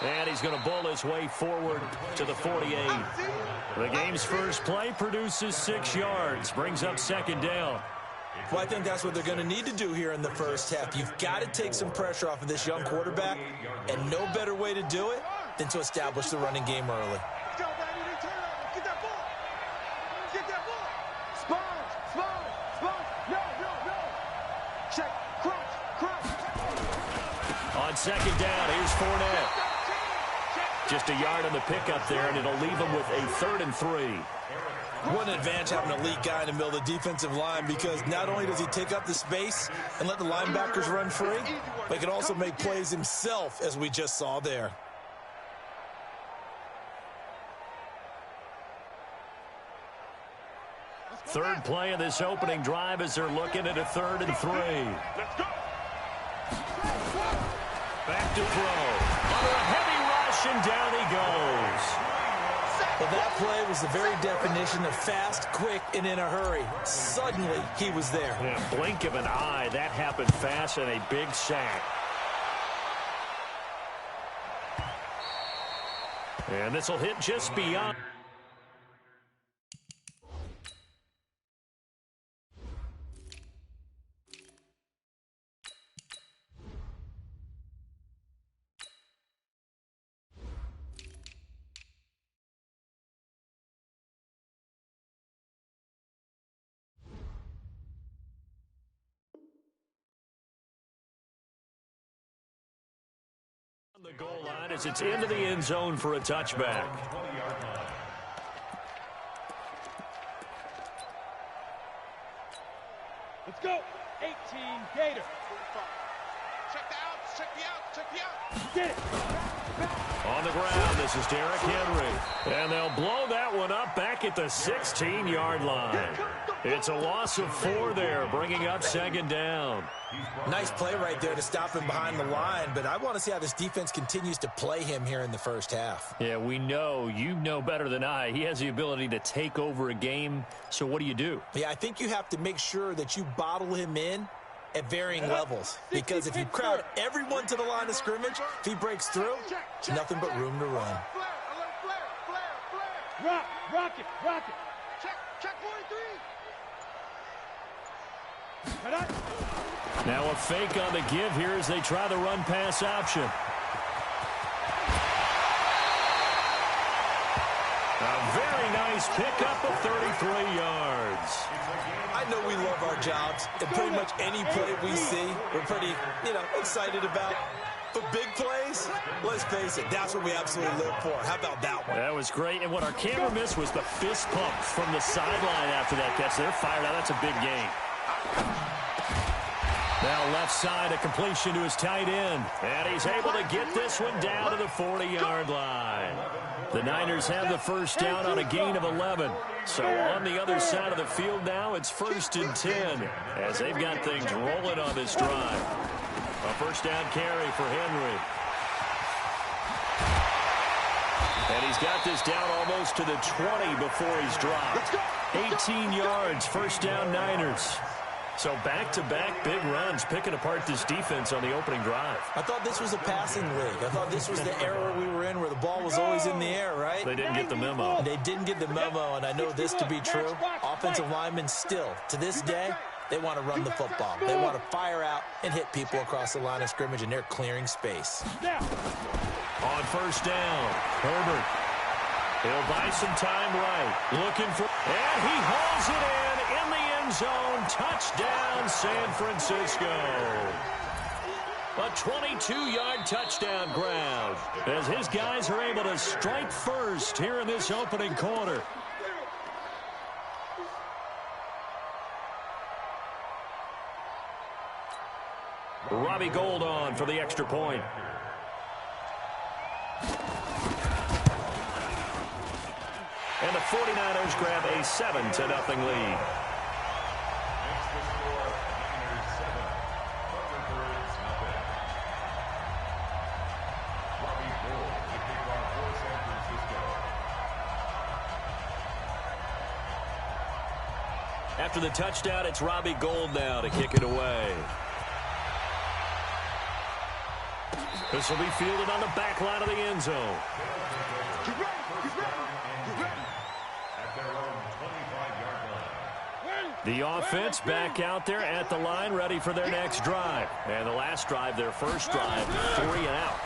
And he's going to bull his way forward to the 48. The game's first play produces 6 yards, brings up second down. Well, I think that's what they're going to need to do here in the first half. You've got to take some pressure off of this young quarterback, and no better way to do it than to establish the running game early. On second down, here's Fournette. Just a yard on the pickup there, and it'll leave him with a 3rd and 3. What an advantage having an elite guy in the middle of the defensive line, because not only does he take up the space and let the linebackers run free, but he can also make plays himself, as we just saw there. Third play of this opening drive as they're looking at a 3rd and 3. Back to throw. Under a heavy rush, and down he goes. Well, that play was the very definition of fast, quick, and in a hurry. Suddenly, he was there. Yeah, blink of an eye. That happened fast, and a big sack. And this will hit just beyond. The goal line as it's into the end zone for a touchback. Let's go. 18 Gator. Check the outs. Check the outs. Check the outs. Get it. On the ground, this is Derrick Henry. And they'll blow that one up back at the 16-yard line. It's a loss of 4 there, bringing up second down. Nice play right there to stop him behind the line, but I want to see how this defense continues to play him here in the first half. Yeah, we know. You know better than I. He has the ability to take over a game, so what do? Yeah, I think you have to make sure that you bottle him in at varying levels, because if you crowd everyone to the line of scrimmage, if he breaks through, nothing but room to run. Rock it. Check 43. Now a fake on the give here as they try the run-pass option. A very nice pickup of 33 yards. I know we love our jobs, and pretty much any play we see, we're pretty, excited about. But big plays, let's face it, that's what we absolutely live for. How about that one? That was great, and what our camera missed was the fist pump from the sideline after that catch. They're fired out. That's a big gain. Now left side, a completion to his tight end. And he's able to get this one down to the 40-yard line. The Niners have the first down on a gain of 11. So on the other side of the field now, it's 1st and 10 as they've got things rolling on this drive. A first down carry for Henry. And he's got this down almost to the 20 before he's dropped. 18 yards, first down Niners. So back-to-back big runs, picking apart this defense on the opening drive. I thought this was a passing league. I thought this was the era we were in where the ball was always in the air, right? They didn't get the memo. They didn't get the memo, and I know this to be true. Offensive linemen still, to this day, they want to run the football. They want to fire out and hit people across the line of scrimmage, and they're clearing space. On first down, Herbert. He'll buy some time right. Looking for, and he hauls it in the end zone. Touchdown, San Francisco. A 22-yard touchdown grab as his guys are able to strike first here in this opening quarter. Robbie Gould on for the extra point. And the 49ers grab a 7-0 lead. After the touchdown, it's Robbie Gould now to kick it away. This will be fielded on the back line of the end end zone. Get ready. Get ready. Get ready. The offense back out there at the line, ready for their next drive. And the last drive, their first drive, 3 and out.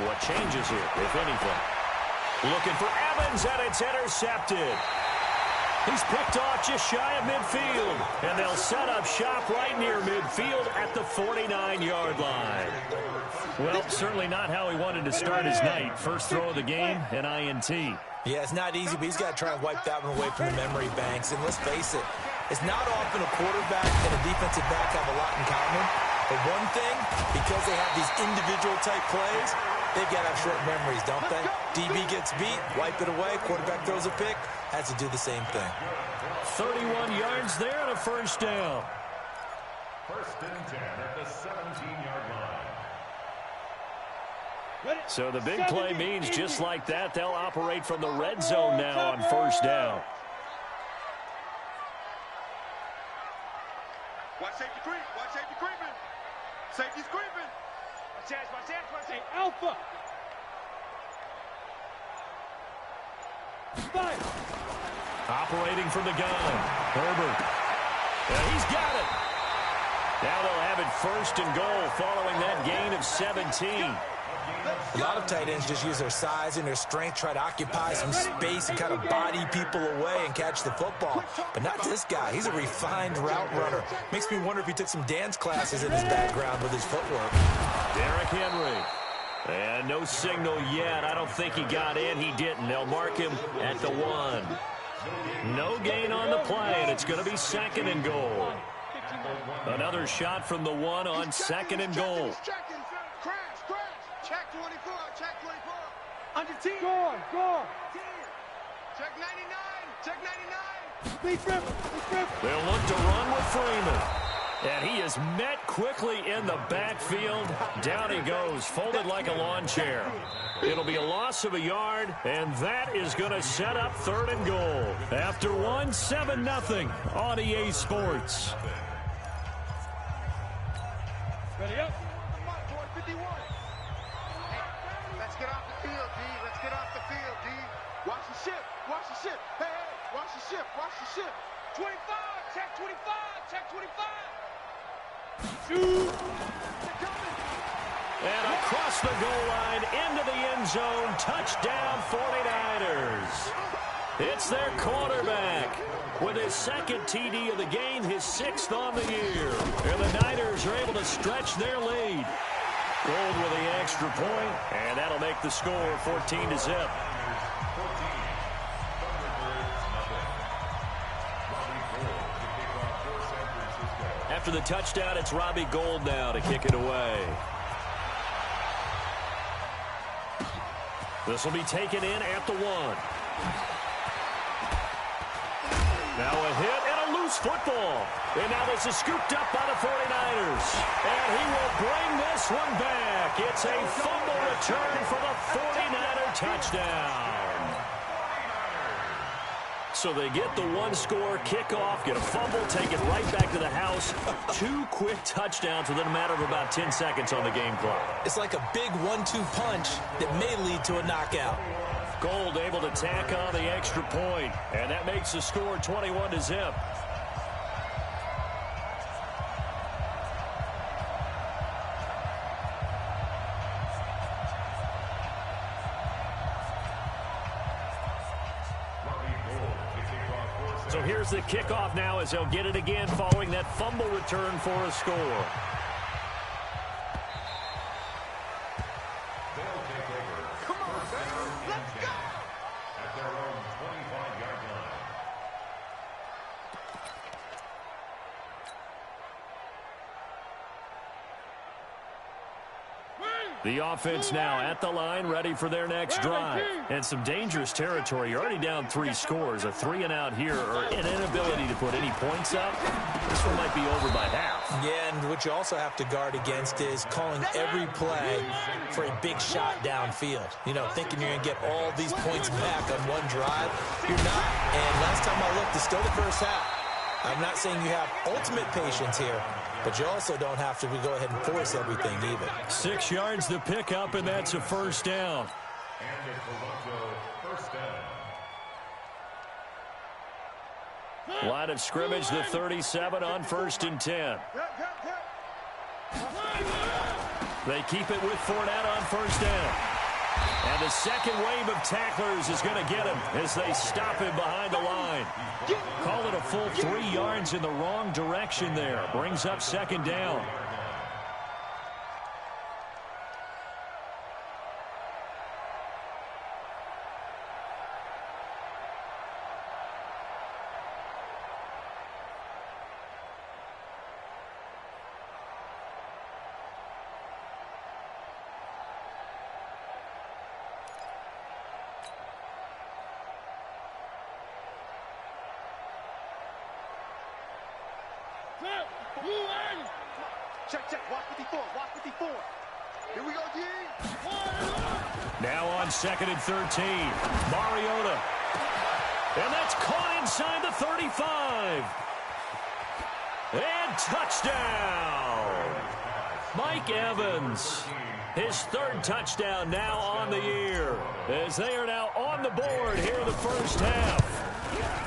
What changes here, if anything? Looking for Evans, and it's intercepted. He's picked off just shy of midfield. And they'll set up shop right near midfield at the 49-yard line. Well, certainly not how he wanted to start his night. First throw of the game, an INT. Yeah, it's not easy, but he's got to try and wipe that one away from the memory banks. And let's face it, it's not often a quarterback and a defensive back have a lot in common. But one thing, because they have these individual type plays, they've got to have short memories, don't they? DB gets beat, wipe it away, quarterback throws a pick, has to do the same thing. 31 yards there and a first down. First and 10 at the 17-yard line. So the big play means just like that, they'll operate from the red zone now on first down. Watch safety creep. Watch safety creeping. Safety's creeping. Watch hands, watch hands, watch hands. Alpha. Fire. Operating from the gun, Herbert. And he's got it. Now they'll have it first and goal following that gain of 17. A lot of tight ends just use their size and their strength, try to occupy some space and kind of body people away and catch the football. But not this guy. He's a refined route runner. Makes me wonder if he took some dance classes in his background with his footwork. Derrick Henry. And no signal yet. I don't think he got in. He didn't. They'll mark him at the 1. No gain on the play, and it's going to be second and goal. Another shot from the 1 on second and goal. Check 24, check 24. Under 10. Go. 10. Check 99, check 99. Speed Griffin. They'll look to run with Freeman. And he is met quickly in the backfield. Down he goes, folded like a lawn chair. It'll be a loss of a yard, and that is going to set up third and goal. After 1, 7-0 on EA Sports. Ready up. 51. Let's get off the field, D. Let's get off the field, D. Watch the ship. Watch the ship. Hey, watch the ship. Watch the ship. 25. Check 25. Check 25. Shoot. And across the goal line into the end zone. Touchdown 49ers. It's their quarterback with his second TD of the game, his 6th on the year. And the Niners are able to stretch their lead. Gold with the extra point, and that'll make the score 14-0. After the touchdown, it's Robbie Gould now to kick it away. This will be taken in at the 1. Now a hit and a loose football. And now this is scooped up by the 49ers. And he will bring this one back. It's a fumble return for the 49er touchdown. So they get the 1-score kickoff, get a fumble, take it right back to the house. 2 quick touchdowns within a matter of about 10 seconds on the game clock. It's like a big 1-2 punch that may lead to a knockout. Gould able to tack on the extra point, and that makes the score 21-0. So here's the kickoff now as they'll get it again following that fumble return for a score. Come on, baby. Let's go. At their own 25-yard line. The offense now at the line, ready for their next drive. And some dangerous territory. You're already down 3 scores. A 3-and-out here, or an inability to put any points up. This one might be over by half. Yeah, and what you also have to guard against is calling every play for a big shot downfield. You know, thinking you're going to get all these points back on one drive. You're not. And last time I looked, it's still the first half. I'm not saying you have ultimate patience here, but you also don't have to go ahead and force everything either. 6 yards to pick up, and that's a first down. And the Toronto first down. Line of scrimmage, the 37 on 1st and 10. They keep it with Fournette on 1st down. And the second wave of tacklers is going to get him as they stop him behind the line. Call it a full 3 yards in the wrong direction there. Brings up 2nd down. Check. Watch 54. Watch 54. Here we go, G. Now on 2nd and 13. Mariota. And that's caught inside the 35. And touchdown. Mike Evans. His 3rd touchdown now on the year. As they are now on the board here in the first half.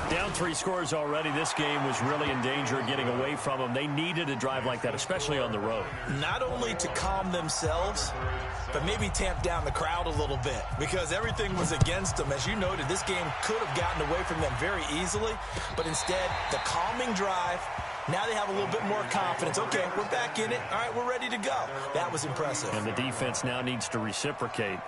Down 3 scores already. This game was really in danger of getting away from them. They needed a drive like that, especially on the road. Not only to calm themselves, but maybe tamp down the crowd a little bit because everything was against them. As you noted, this game could have gotten away from them very easily, but instead, the calming drive, now they have a little bit more confidence. Okay, we're back in it. All right, we're ready to go. That was impressive. And the defense now needs to reciprocate.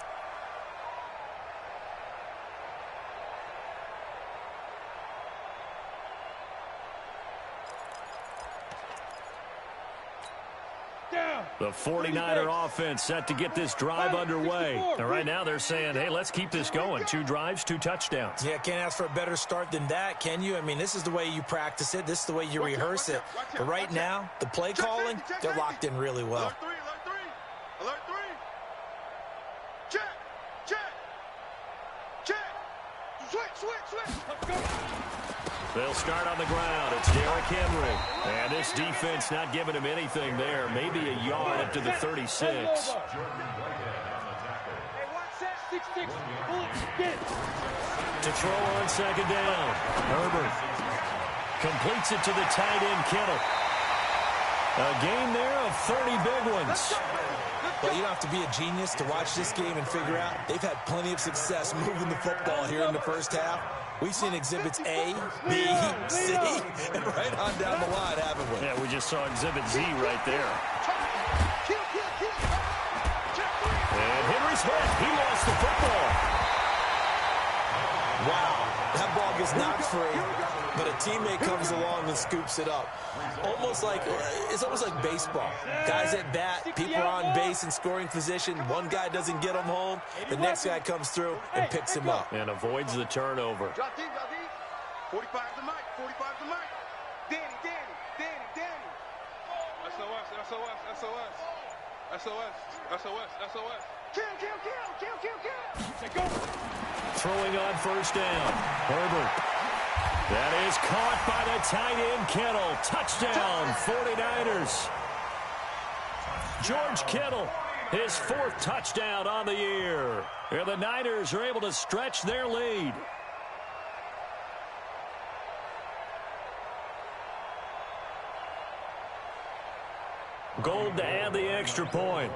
The 49er offense set to get this drive underway. And right now they're saying, hey, let's keep this going. 2 drives, 2 touchdowns. Yeah, can't ask for a better start than that, can you? I mean, this is the way you practice it. This is the way you rehearse it. But right now, the play calling, they're locked in really well. Alert 3. Check. Switch. They'll start on the ground. It's Derrick Henry. And this defense not giving him anything there. Maybe a yard up to the 36. Hey, watch that. 6-6. Get. To throw on 2nd down. Herbert completes it to the tight end, Kittle. A gain there of 30 big ones. Well, you don't have to be a genius to watch this game and figure out they've had plenty of success moving the football here in the first half. We've seen exhibits A, B, C, and right on down the line, haven't we? Yeah, we just saw exhibit Z right there. And Henry's hit. He lost the football. Wow, that ball gets knocked free, but a teammate comes along and scoops it up. It's almost like baseball. Guys at bat, people are on base in scoring position. One guy doesn't get him home. The next guy comes through and picks him up. And avoids the turnover. Drop deep. 45 the mic. Danny. SOS. Kill. Throwing on 1st down. Herbert. That is caught by the tight end, Kittle. Touchdown, 49ers. George Kittle, his 4th touchdown on the year. And the Niners are able to stretch their lead. Gold to add the extra point.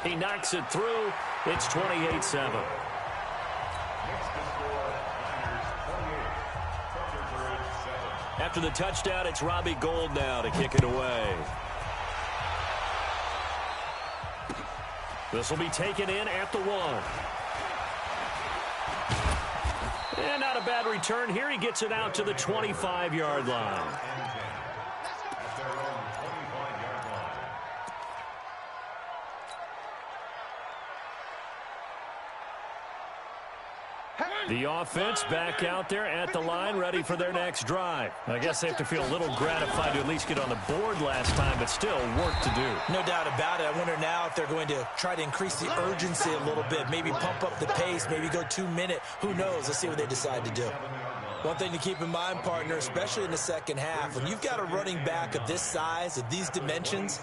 He knocks it through. It's 28-7. After the touchdown, it's Robbie Gould now to kick it away. This will be taken in at the 1. And not a bad return here. He gets it out to the 25-yard line. The offense back out there at the line, ready for their next drive. I guess they have to feel a little gratified to at least get on the board last time, but still work to do. No doubt about it. I wonder now if they're going to try to increase the urgency a little bit, maybe pump up the pace, maybe go 2 minute. Who knows? Let's see what they decide to do. One thing to keep in mind, partner, especially in the second half, when you've got a running back of this size, of these dimensions,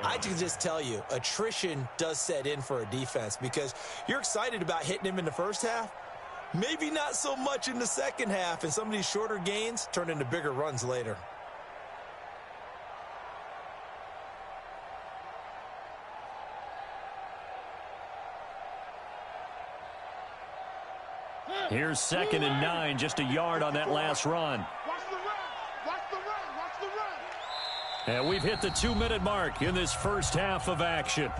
I can just tell you, attrition does set in for a defense because you're excited about hitting him in the first half, maybe not so much in the second half, and some of these shorter gains turn into bigger runs later. Here's 2nd and 9, just a yard on that last run. Watch the run. Watch the run. Watch the run. And we've hit the 2-minute mark in this first half of action.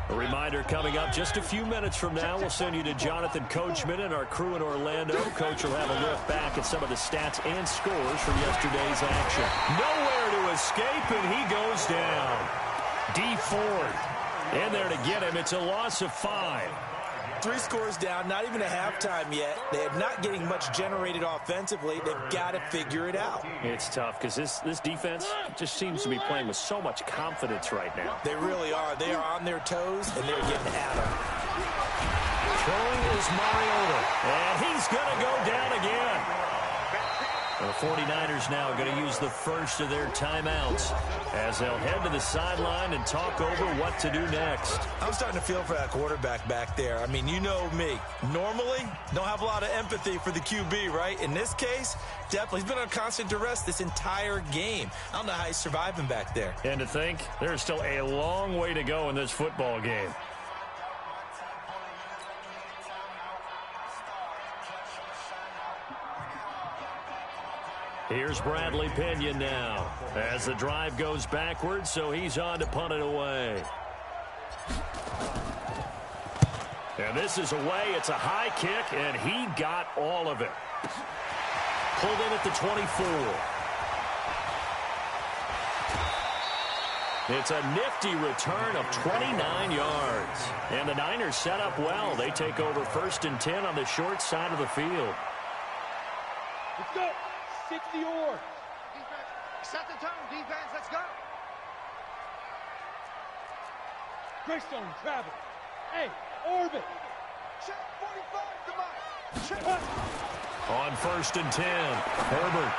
A reminder coming up just a few minutes from now, we'll send you to Jonathan Coachman and our crew in Orlando. Coach will have a look back at some of the stats and scores from yesterday's action. Nowhere to escape, and he goes down. D Ford in there to get him. It's a loss of 5. 3 scores down, not even a halftime yet. They are not getting much generated offensively. They've got to figure it out. It's tough because this defense just seems to be playing with so much confidence right now. They really are. They are on their toes, and they're getting at them. Throwing is Mariota, and he's going to go down again. The 49ers now going to use the first of their timeouts as they'll head to the sideline and talk over what to do next. I'm starting to feel for that quarterback back there. I mean, you know me. Normally, don't have a lot of empathy for the QB, right? In this case, definitely. He's been on constant duress this entire game. I don't know how he's surviving back there. And to think, there's still a long way to go in this football game. Here's Bradley Pinion now as the drive goes backwards, so he's on to punt it away. And this is away. It's a high kick, and he got all of it. Pulled in at the 24. It's a nifty return of 29 yards. And the Niners set up well. They take over 1st and 10 on the short side of the field. Let's go. 60 or. Defense, set the tone. Defense, let's go. Greystone, travel. Hey, orbit. Check 45, come on. Check. On 1st and 10, Herbert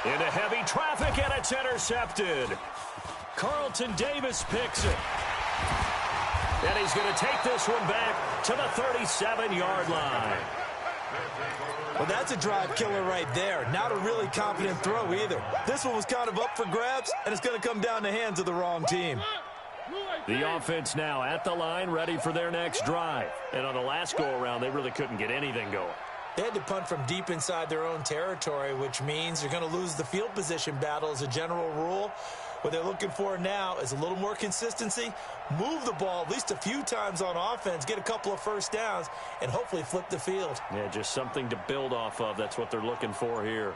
into heavy traffic, and it's intercepted. Carlton Davis picks it. And he's going to take this one back to the 37-yard line. Well, that's a drive killer right there. Not a really confident throw either. This one was kind of up for grabs, and it's going to come down the hands of the wrong team. The offense now at the line, ready for their next drive. And on the last go-around, they really couldn't get anything going. They had to punt from deep inside their own territory, which means they're going to lose the field position battle as a general rule. What they're looking for now is a little more consistency, move the ball at least a few times on offense, get a couple of first downs, and hopefully flip the field. Yeah, just something to build off of. That's what they're looking for here.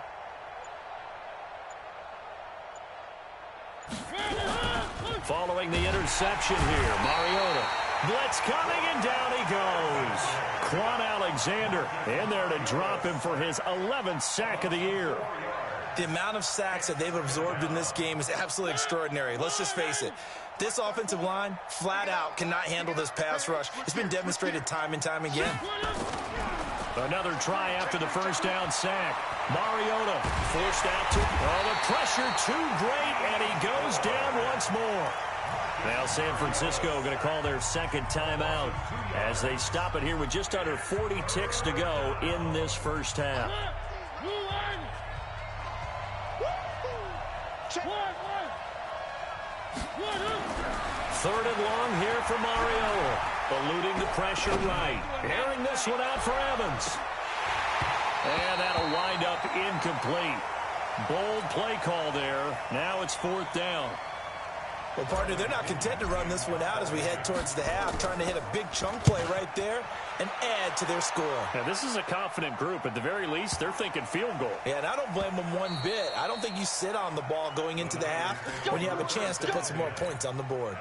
Following the interception here, Mariota. Blitz coming, and down he goes. Quan Alexander in there to drop him for his 11th sack of the year. The amount of sacks that they've absorbed in this game is absolutely extraordinary. Let's just face it. This offensive line, flat out, cannot handle this pass rush. It's been demonstrated time and time again. Another try after the first down sack. Mariota forced out to... Oh, the pressure too great, and he goes down once more. Now San Francisco going to call their second timeout as they stop it here with just under 40 ticks to go in this first half. Third and long here for Mariota. Eluding the pressure right. Airing this one out for Evans. And that'll wind up incomplete. Bold play call there. Now it's 4th down. Well, partner, they're not content to run this one out as we head towards the half, trying to hit a big chunk play right there and add to their score. Now, this is a confident group. At the very least, they're thinking field goal. Yeah, and I don't blame them one bit. I don't think you sit on the ball going into the half when you have a chance to put some more points on the board.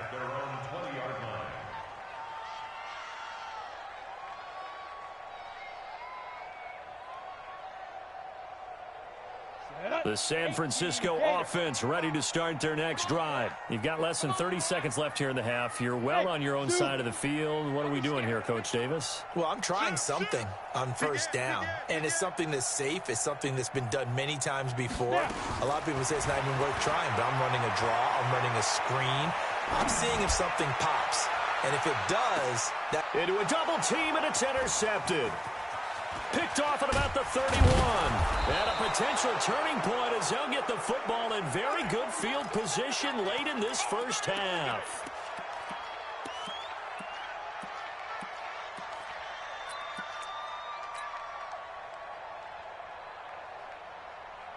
The San Francisco offense ready to start their next drive. You've got less than 30 seconds left here in the half. You're well on your own side of the field. What are we doing here, Coach Davis? Well, I'm trying something on first down, and it's something that's safe. It's something that's been done many times before. A lot of people say it's not even worth trying, but I'm running a draw. I'm running a screen. I'm seeing if something pops, and if it does, that... Into a double team, and it's intercepted. Picked off at about the 31. And a potential turning point as they'll get the football in very good field position late in this first half.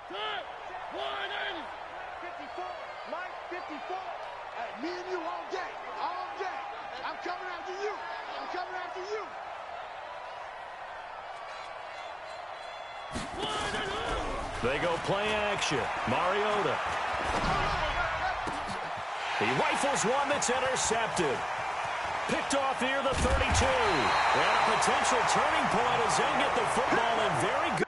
Good. 180. 54. Mike, 54. Hey, me and you all day. All day. I'm coming after you. I'm coming after you. They go play action. Mariota. He rifles one that's intercepted. Picked off near the 32. And a potential turning point as they'll get the football in very good.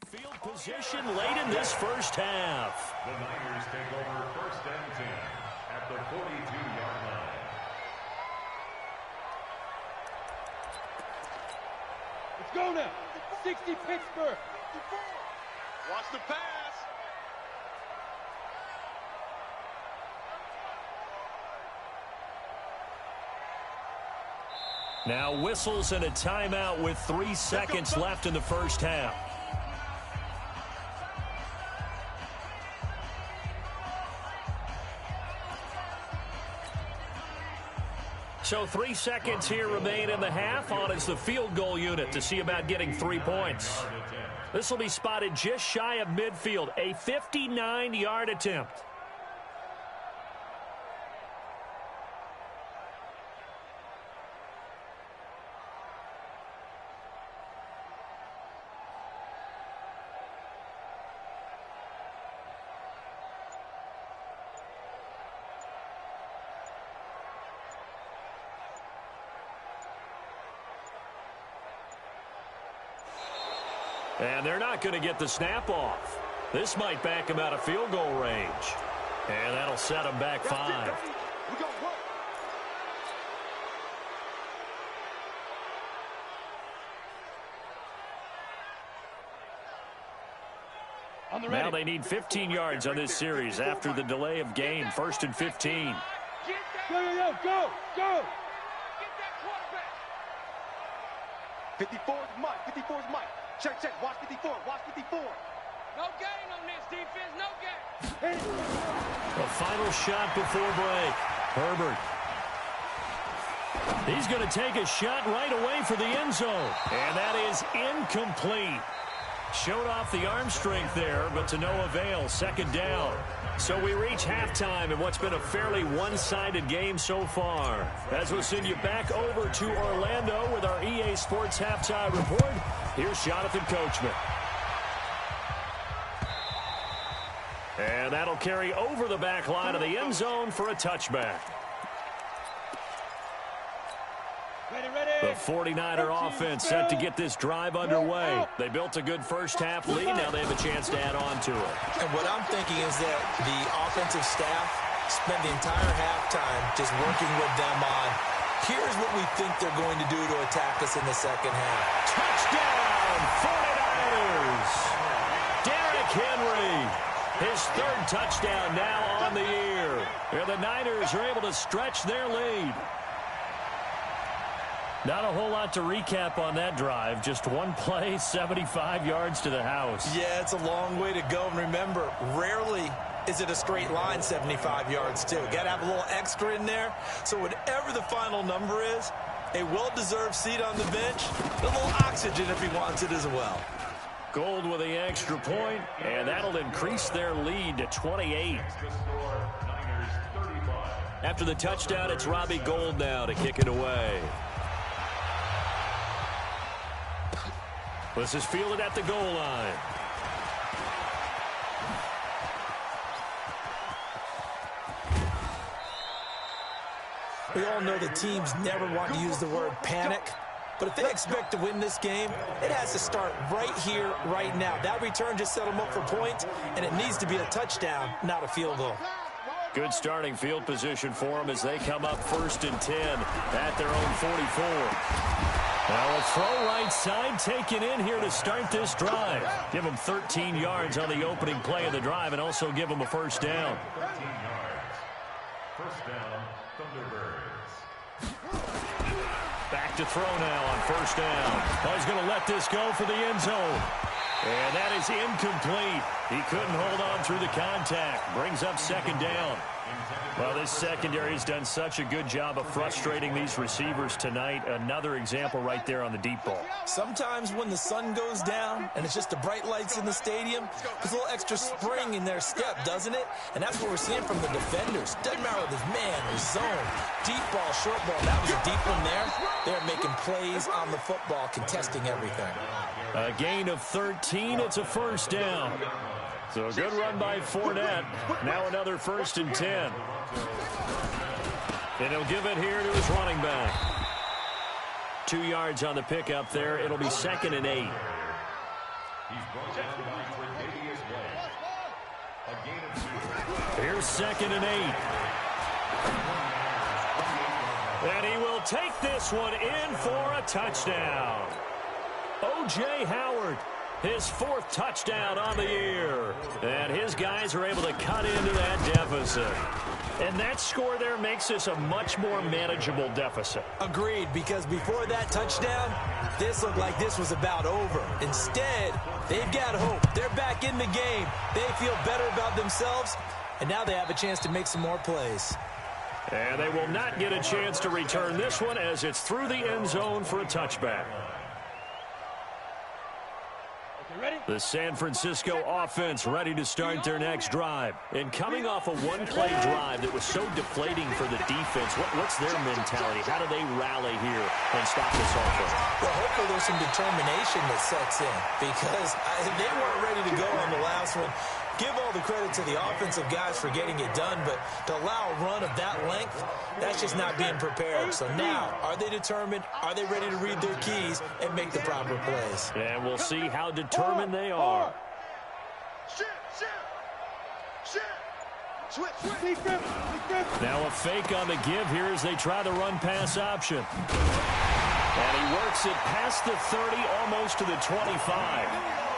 Field position late in this first half. The Niners take over first and 10 at the 42-yard line. Let's go now. 60 Pittsburgh. Watch the pass. Now whistles and a timeout with 3 seconds left in the first half. So 3 seconds here remain in the half. On is the field goal unit to see about getting 3 points. This will be spotted just shy of midfield, a 59-yard attempt. And they're not going to get the snap off. This might back him out of field goal range. And that'll set him back 5. Now they need 15 yards on this series after the delay of game. 1st and 15. Go! 54's Mike. 54's Mike. Check. Watch 54. Watch 54. No gain on this defense. No gain. The final shot before break. Herbert. He's going to take a shot right away for the end zone. And that is incomplete. Showed off the arm strength there, but to no avail. 2nd down. So we reach halftime in what's been a fairly one-sided game so far. As we'll send you back over to Orlando with our EA Sports Halftime Report, here's Jonathan Coachman. And that'll carry over the back line of the end zone for a touchback. The 49er offense set to get this drive underway. They built a good first half lead. Now they have a chance to add on to it. And what I'm thinking is that the offensive staff spent the entire halftime just working with them on, here's what we think they're going to do to attack us in the second half. Touchdown, 49ers! Derrick Henry, his 3rd touchdown now on the year. And the Niners are able to stretch their lead. Not a whole lot to recap on that drive. Just one play, 75 yards to the house. Yeah, it's a long way to go. And remember, rarely is it a straight line 75 yards too? Got to have a little extra in there. So whatever the final number is, a well-deserved seat on the bench, a little oxygen if he wants it as well. Gold with the extra point, and that'll increase their lead to 28. After the touchdown, it's Robbie Gould now to kick it away. This is fielded at the goal line. We all know the teams never want to use the word panic, but if they expect to win this game, it has to start right here, right now. That return just set them up for points, and it needs to be a touchdown, not a field goal. Good starting field position for them as they come up 1st and 10 at their own 44. Now a throw right side taken in here to start this drive. Give them 13 yards on the opening play of the drive and also give them a first down. 13 yards. First down, Thunderbirds. Back to throw now on 1st down. Oh, he's going to let this go for the end zone. And that is incomplete. He couldn't hold on through the contact. Brings up 2nd down. Well, this secondary has done such a good job of frustrating these receivers tonight. Another example right there on the deep ball. Sometimes when the sun goes down and it's just the bright lights in the stadium, there's a little extra spring in their step, doesn't it? And that's what we're seeing from the defenders. Doesn't matter if it's man or zone, deep ball, short ball. That was a deep one there. They're making plays on the football, contesting everything. A gain of 13. It's a first down. So a good run by Fournette. Now another 1st and 10. And he'll give it here to his running back. 2 yards on the pickup there. It'll be 2nd and 8. He's brought down by Tre'Davious White. A gain of 2. Here's 2nd and 8. And he will take this one in for a touchdown. O.J. Howard, his 4th touchdown on the year. And his guys are able to cut into that deficit. And that score there makes this a much more manageable deficit. Agreed, because before that touchdown, this looked like this was about over. Instead, they've got hope. They're back in the game. They feel better about themselves, and now they have a chance to make some more plays. And they will not get a chance to return this one as it's through the end zone for a touchback. The San Francisco offense ready to start their next drive. And coming off a one-play drive that was so deflating for the defense, what's their mentality? How do they rally here and stop this offense? Well, hopefully there's some determination that sets in because they weren't ready to go on the last one. Give all the credit to the offensive guys for getting it done, but to allow a run of that length, that's just not being prepared. So now, are they determined? Are they ready to read their keys and make the proper plays? And we'll see how determined they are. Now a fake on the give here as they try the run-pass option. And he works it past the 30, almost to the 25.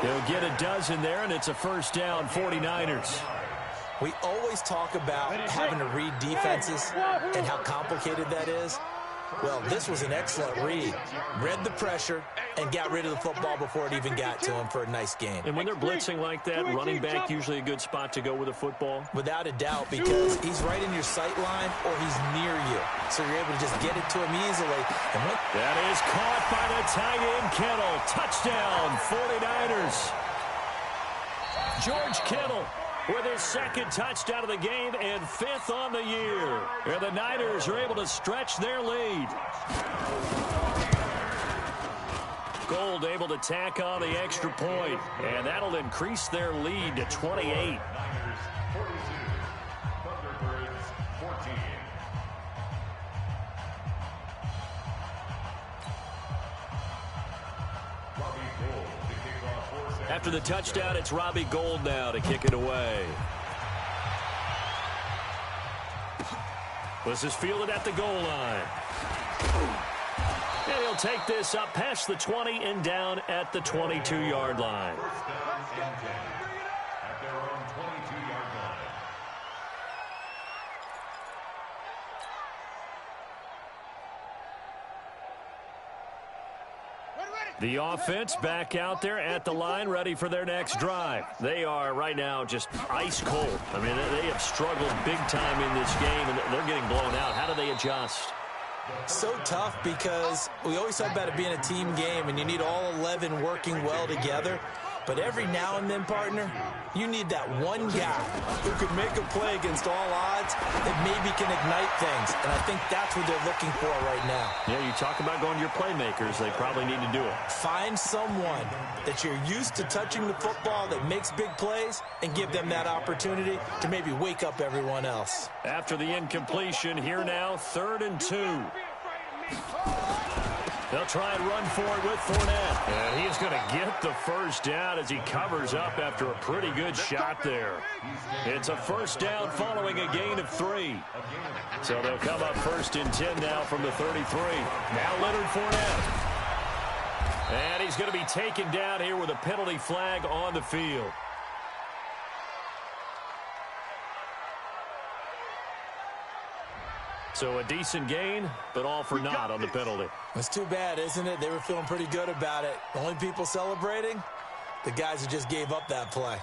He'll get a dozen there, and it's a first down, 49ers. We always talk about having to read defenses and how complicated that is. Well, this was an excellent read. Read the pressure and got rid of the football before it even got to him for a nice gain. And when they're blitzing like that, running back usually a good spot to go with a football? Without a doubt, because he's right in your sight line or he's near you. So you're able to just get it to him easily. And that is caught by the tight end, Kittle. Touchdown, 49ers. George Kittle with his 2nd touchdown of the game and 5th on the year. And the Niners are able to stretch their lead. Gould able to tack on the extra point, and that'll increase their lead to 28. Niners 42, Thunderbirds 14. Robbie Gould to kick off for San After the touchdown, it's Robbie Gould now to kick it away. This is fielded at the goal line. And he'll take this up past the 20 and down at the 22-yard line. First down and 10 at their own 22-yard line. The offense back out there at the line, ready for their next drive. They are right now just ice cold. I mean, they have struggled big time in this game, and they're getting blown out. How do they adjust? So tough because we always talk about it being a team game, and you need all 11 working well together. But every now and then, partner, you need that one guy who could make a play against all odds that maybe can ignite things. And I think that's what they're looking for right now. Yeah, you talk about going to your playmakers. They probably need to do it. Find someone that you're used to touching the football that makes big plays and give them that opportunity to maybe wake up everyone else. After the incompletion, here now, 3rd and 2. They'll try and run for it with Fournette. And he's going to get the first down as he covers up after a pretty good shot there. It's a first down following a gain of 3. So they'll come up 1st and 10 now from the 33. Now Leonard Fournette. And he's going to be taken down here with a penalty flag on the field. So a decent gain, but all for naught on the penalty. It's too bad, isn't it? They were feeling pretty good about it. The only people celebrating, the guys who just gave up that play.